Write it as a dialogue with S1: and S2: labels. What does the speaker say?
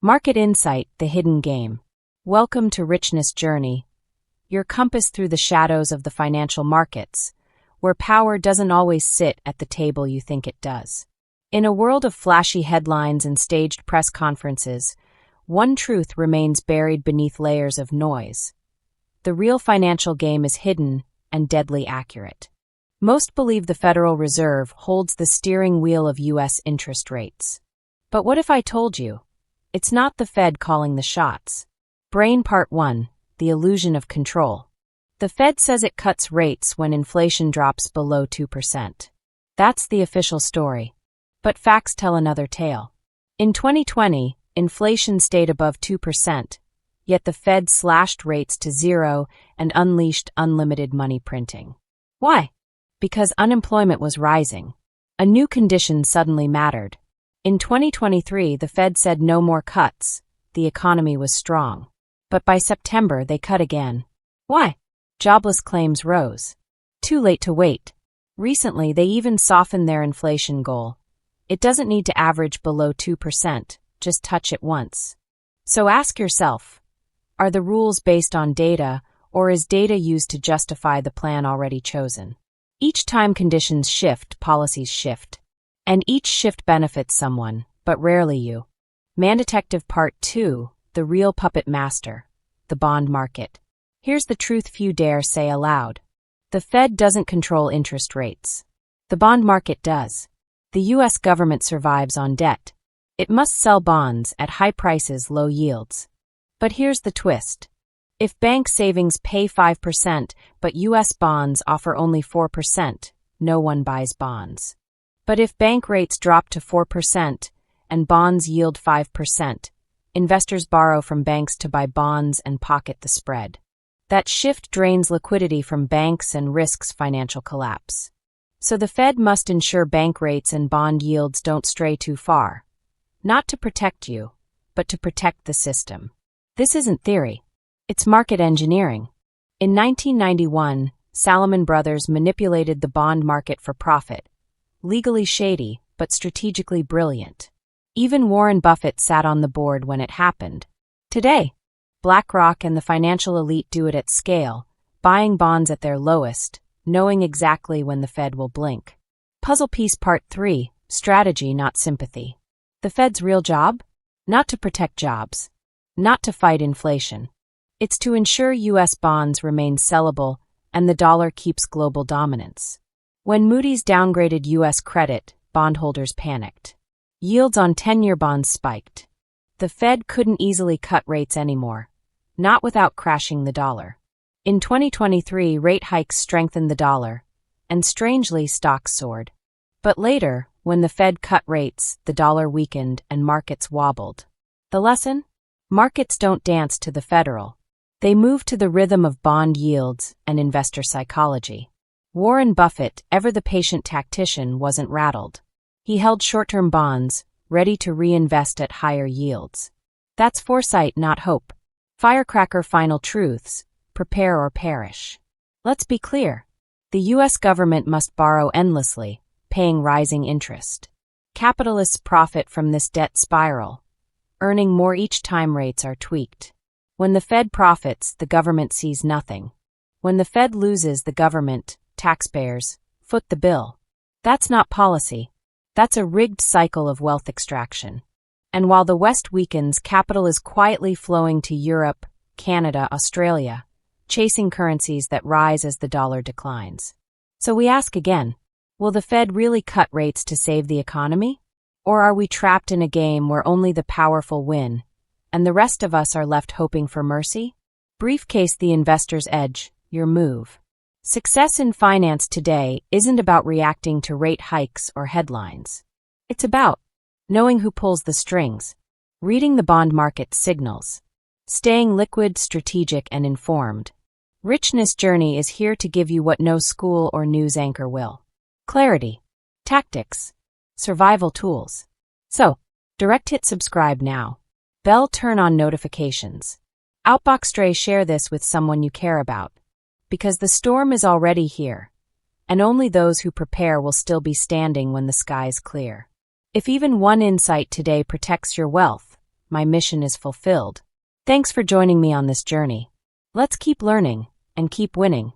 S1: Market Insight, the Hidden Game. Welcome to Richness Journey, your compass through the shadows of the financial markets, where power doesn't always sit at the table you think it does. In a world of flashy headlines and staged press conferences, one truth remains buried beneath layers of noise. The real financial game is hidden and deadly accurate. Most believe the Federal Reserve holds the steering wheel of U.S. interest rates. But what if I told you? It's not the Fed calling the shots. Brain Part 1, the illusion of control. The Fed says it cuts rates when inflation drops below 2%. That's the official story. But facts tell another tale. In 2020, inflation stayed above 2%, yet the Fed slashed rates to zero and unleashed unlimited money printing. Why? Because unemployment was rising. A new condition suddenly mattered. In 2023, the Fed said no more cuts. The economy was strong. But by September, they cut again. Why? Jobless claims rose. Too late to wait. Recently, they even softened their inflation goal. It doesn't need to average below 2%, just touch it once. So ask yourself, are the rules based on data, or is data used to justify the plan already chosen? Each time conditions shift, policies shift. And each shift benefits someone, but rarely you. Man Detective Part 2, the real puppet master, the bond market. Here's the truth few dare say aloud. The Fed doesn't control interest rates. The bond market does. The U.S. government survives on debt. It must sell bonds at high prices, low yields. But here's the twist. If bank savings pay 5%, but U.S. bonds offer only 4%, no one buys bonds. But if bank rates drop to 4% and bonds yield 5%, investors borrow from banks to buy bonds and pocket the spread. That shift drains liquidity from banks and risks financial collapse. So the Fed must ensure bank rates and bond yields don't stray too far. Not to protect you, but to protect the system. This isn't theory. It's market engineering. In 1991, Salomon Brothers manipulated the bond market for profit. Legally shady, but strategically brilliant. Even Warren Buffett sat on the board when it happened. Today, BlackRock and the financial elite do it at scale, buying bonds at their lowest, knowing exactly when the Fed will blink. Puzzle piece part 3, strategy not sympathy. The Fed's real job? Not to protect jobs. Not to fight inflation. It's to ensure U.S. bonds remain sellable and the dollar keeps global dominance. When Moody's downgraded U.S. credit, bondholders panicked. Yields on 10-year bonds spiked. The Fed couldn't easily cut rates anymore, not without crashing the dollar. In 2023, rate hikes strengthened the dollar, and strangely, stocks soared. But later, when the Fed cut rates, the dollar weakened and markets wobbled. The lesson? Markets don't dance to the Federal. They move to the rhythm of bond yields and investor psychology. Warren Buffett, ever the patient tactician, wasn't rattled. He held short-term bonds, ready to reinvest at higher yields. That's foresight, not hope. Firecracker final truths, prepare or perish. Let's be clear. The U.S. government must borrow endlessly, paying rising interest. Capitalists profit from this debt spiral, earning more each time rates are tweaked. When the Fed profits, the government sees nothing. When the Fed loses, the government, taxpayers, foot the bill. That's not policy. That's a rigged cycle of wealth extraction. And while the West weakens, capital is quietly flowing to Europe, Canada, Australia, chasing currencies that rise as the dollar declines. So we ask again, will the Fed really cut rates to save the economy? Or are we trapped in a game where only the powerful win, and the rest of us are left hoping for mercy? Briefcase the investor's edge, your move. Success in finance today isn't about reacting to rate hikes or headlines. It's about knowing who pulls the strings, reading the bond market signals, staying liquid, strategic, and informed. Richness Journey is here to give you what no school or news anchor will. Clarity, tactics, survival tools. So, direct hit subscribe now. Bell turn on notifications. Outbox Stray share this with someone you care about. Because the storm is already here, and only those who prepare will still be standing when the skies clear. If even one insight today protects your wealth, my mission is fulfilled. Thanks for joining me on this journey. Let's keep learning and keep winning.